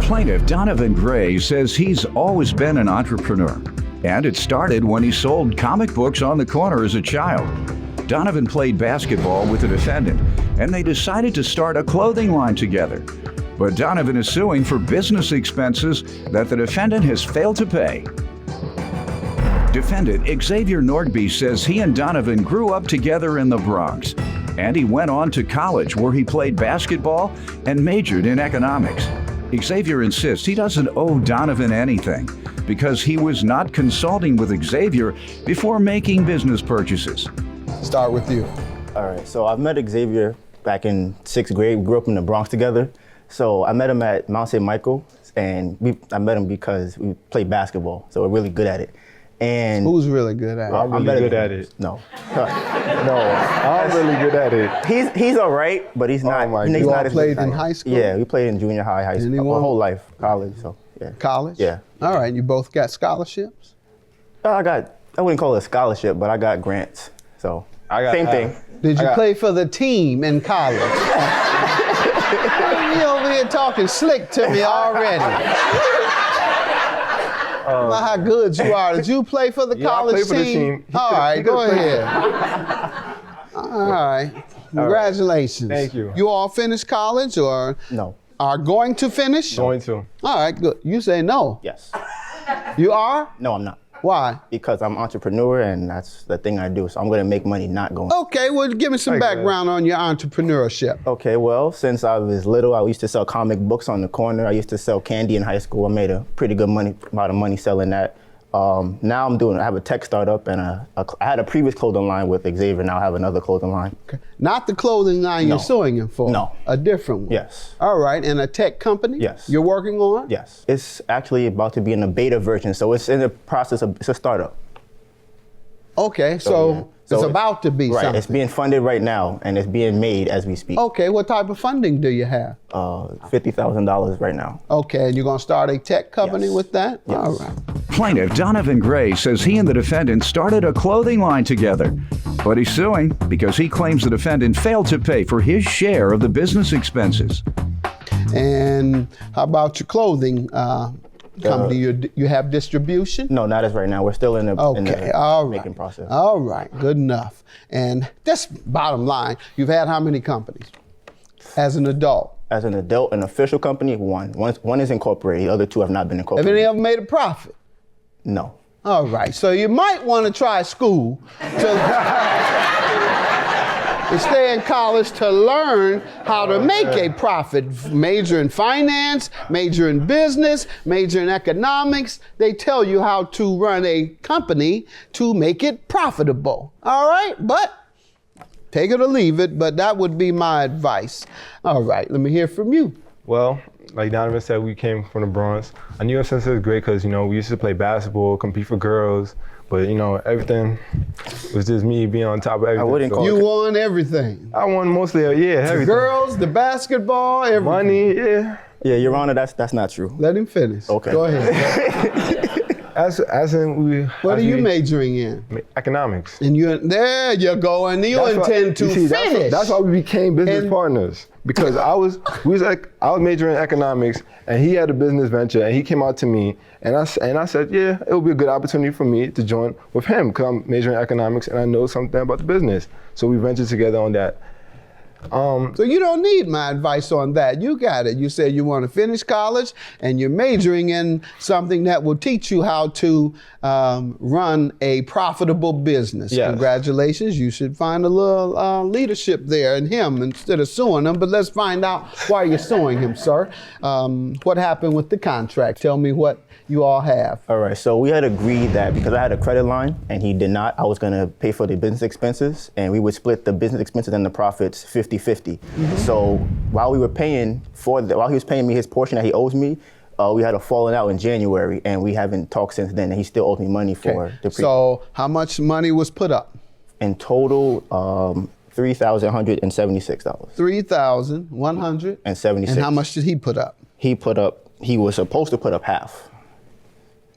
Plaintiff Donovan Gray says he's always been an entrepreneur, and it started when he sold comic books on the corner as a child. Donovan played basketball with the defendant, and they decided to start a clothing line together. But Donovan is suing for business expenses that the defendant has failed to pay. Defendant Xavier Nordby says he and Donovan grew up together in the Bronx, and he went on to college where he played basketball and majored in economics. Xavier insists he doesn't owe Donovan anything because he was not consulting with Xavier before making business purchases. Start with you. All right, so I met Xavier back in 6th grade. We grew up in the Bronx together. So I met him at Mount St. Michael, and I met him because we played basketball, so we're really good at it. And who's really good at it? I'm really good at it. No. No, I'm really good at it. He's all right, but he's not. He's You not all as played good as in I am. high school? Yeah, we played in junior high school, my Anyone? whole life, college. So yeah. College? Yeah. All right, you both got scholarships? I wouldn't call it a scholarship, but I got grants. So same thing. Did you play for the team in college? You over here talking slick to me already. How good you are. Did you play for the college I played for the team. All right, go ahead. All right. Congratulations. Thank you. You all finished college or No. are going to finish? Going to. All right, good. You say no. Yes. You are? No, I'm not. Why? Because I'm an entrepreneur and that's the thing I do. So I'm going to make money not going. Okay, well, give me some background on your entrepreneurship. Okay, well, since I was little, I used to sell comic books on the corner. I used to sell candy in high school. I made a pretty good amount of money selling that. Now I have a tech startup and I had a previous clothing line with Xavier. Now I have another clothing line. Okay. Not the clothing line you're suing him for? No. A different one? Yes. All right, and a tech company? Yes. You're working on? Yes. It's actually about to be in a beta version, so it's in the process of, it's a startup. Okay, so it's about to be right, something. it's being funded right now and it's being made as we speak. Okay, what type of funding do you have? $50,000 right now. Okay, and you're gonna start a tech company Yes. with that? Yes. All right. Plaintiff Donovan Gray says he and the defendant started a clothing line together, but he's suing because he claims the defendant failed to pay for his share of the business expenses. And how about your clothing company? You have distribution? No, not as right now. We're still in the, Making process. All right, good enough. And that's bottom line. You've had how many companies as an adult? As an adult, an official company, one. One is incorporated. The other two have not been Have incorporated. any of them made a profit? No. All right, so you might want to try school to stay in college to learn how to make a profit. Major in finance, major in business, major in economics. They tell you how to run a company to make it profitable. All right, but take it or leave it, but that would be my advice. All right, let me hear from you. Well, like Donovan said, we came from the Bronx. I knew him since it was great because, we used to play basketball, compete for girls, but, everything was just me being on top of everything. I wouldn't call You won everything. I won mostly, everything. The girls, the basketball, everything. Money, yeah. Yeah, Your Honor, that's not true. Let him finish. Okay. Go ahead. As in What are you majoring in? Economics. And there you go, and you That's intend why- to you see, finish. That's why we became business And- partners. Because I was majoring in economics, and he had a business venture, and he came out to me, and I said, yeah, it would be a good opportunity for me to join with him, because I'm majoring in economics, and I know something about the business. So we ventured together on that. So you don't need my advice on that. You got it. You said you want to finish college, and you're majoring in something that will teach you how to run a profitable business. Yes. Congratulations. You should find a little leadership there in him instead of suing him. But let's find out why you're suing him, sir. What happened with the contract? Tell me what you all have. All right, so we had agreed that because I had a credit line and he did not, I was gonna pay for the business expenses and we would split the business expenses and the profits 50-50. So while he was paying me his portion that he owes me, we had a falling out in January and we haven't talked since then, and he still owes me money for the So how much money was put up? In total, $3,176. $3,176. And how much did he put up? He was supposed to put up half.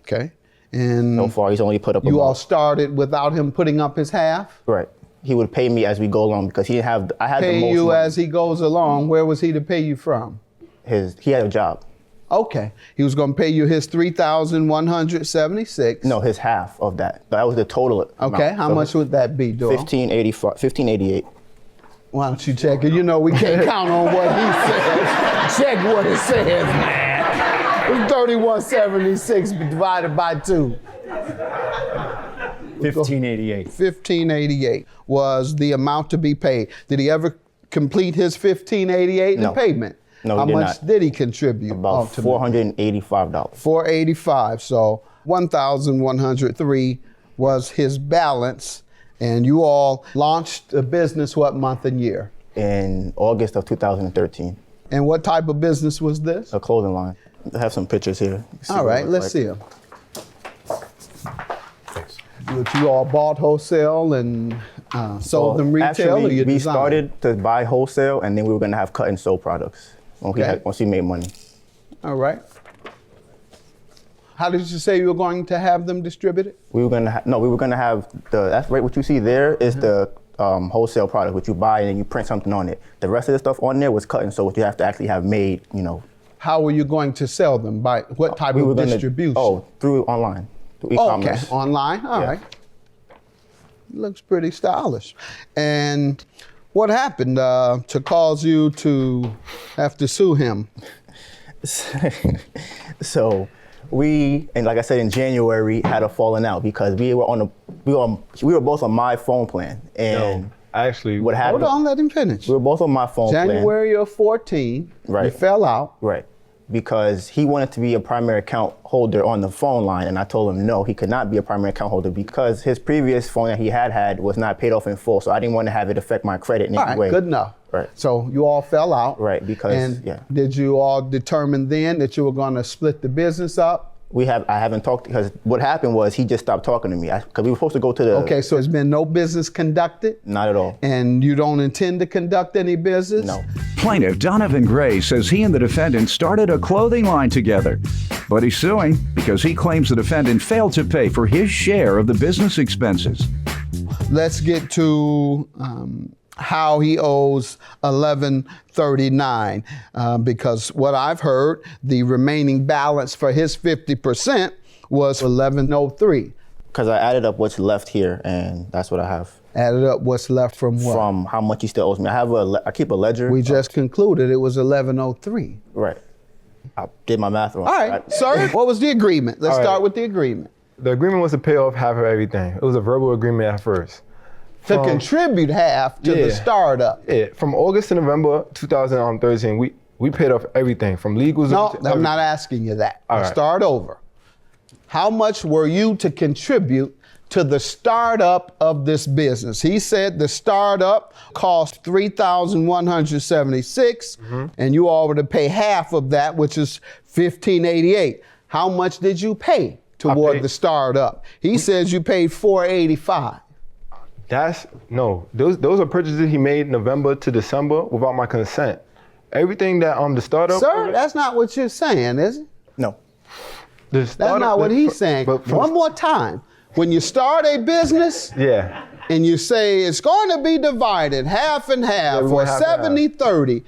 Okay. And so far, he's only put up. You all started without him putting up his half? Right. He would pay me as we go along because I had the most Pay you money. as he goes along. Where was he to pay you from? He had a job. Okay. He was going to pay you his $3,176. No, his half of that. That was the total amount. Okay. How much would that be, Doyle? $1,588. Why don't you check it? You know we can't count on what he says. Check what it says, man. It's 3176 divided by 2. 1588. 1588 was the amount to be paid. Did he ever complete his 1588 in payment? No, How he did much not. did he contribute? About $485. 485. So 1,103 was his balance. And you all launched a business what month and year? In August of 2013. And what type of business was this? A clothing line. I have some pictures here. All right, let's see them. You all bought wholesale and sold them retail, actually, or you we designed? started to buy wholesale, and then we were going to have cut and sew products once we made money. All right. How did you say you were going to have them distributed? We were going to have that's right. What you see there is the wholesale product, which you buy and then you print something on it. The rest of the stuff on there was cut and sew, which you have to actually have made. How were you going to sell them? By what type of distribution? Through online, through e-commerce. Okay, online. All right. Looks pretty stylish. And what happened to cause you to have to sue him? So and like I said, in January, had a falling out because we were both on my phone plan. And what happened? Hold on, let him finish. We were both on my phone plan. January of 14, right. You fell out. Right. Because he wanted to be a primary account holder on the phone line, and I told him no, he could not be a primary account holder because his previous phone that he had was not paid off in full, so I didn't want to have it affect my credit in any way. All right, good enough. Right. So you all fell out. Right, because, Did you all determine then that you were going to split the business up? I haven't talked, because what happened was he just stopped talking to me, because we were supposed to go to the... Okay, so there's been no business conducted? Not at all. And you don't intend to conduct any business? No. Plaintiff Donovan Gray says he and the defendant started a clothing line together, but he's suing because he claims the defendant failed to pay for his share of the business expenses. Let's get to how he owes $1,139 because what I've heard, the remaining balance for his 50% was $1,103. Because I added up what's left here, and that's what I have. Added up what's left from what? From how much he still owes me. I keep a ledger. We just concluded it was $1,103. Right. I did my math wrong. All right, sir. What was the agreement? Let's start with the agreement. The agreement was to pay off half of everything. It was a verbal agreement at first. To contribute half to the startup. Yeah, from August to November 2013, we paid off everything from legals. No, I'm not asking you that. I'll start over. How much were you to contribute to the startup of this business? He said the startup cost $3,176, and you all were to pay half of that, which is $1,588. How much did you pay toward the startup? He says you paid $485. Those are purchases he made November to December without my consent. Everything that the startup. Sir, that's not what you're saying, is it? No. That's not what he's saying. One more time. When you start a business, and you say it's going to be divided half and half or 70-30,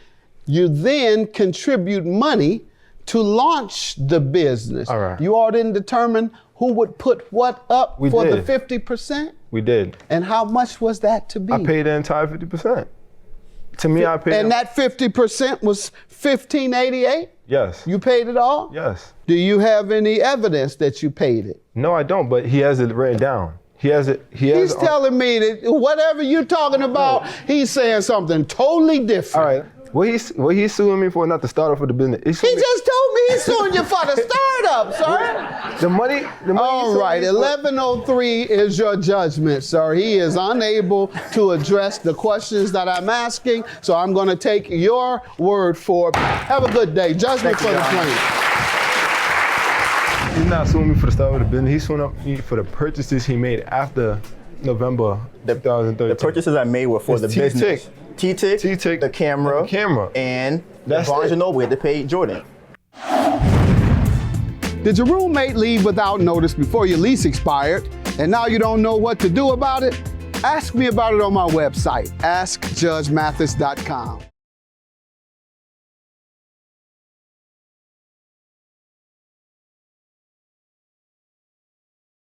you then contribute money to launch the business. All right. You all didn't determine who would put what up for the 50%? We did. And how much was that to be? I paid the entire 50%. To me, I paid. And that 50% was $1,588? Yes. You paid it all? Yes. Do you have any evidence that you paid it? No, I don't, but he has it written down. He's telling me that whatever you're talking about, he's saying something totally different. All right. What he's suing me for, not the startup for the business. He just told me he's suing you for the startup, sir. The money. All right, 1103 is your judgment, sir. He is unable to address the questions that I'm asking, so I'm going to take your word for it. Have a good day. Judgment for the plaintiff. He's not suing me for the start of the business. He's suing me for the purchases he made after November 2013. The purchases I made were for the business. T-Tick, the camera, and the Barnes & Noble. We had to pay Jordan. Did your roommate leave without notice before your lease expired, and now you don't know what to do about it? Ask me about it on my website, askjudgemathis.com.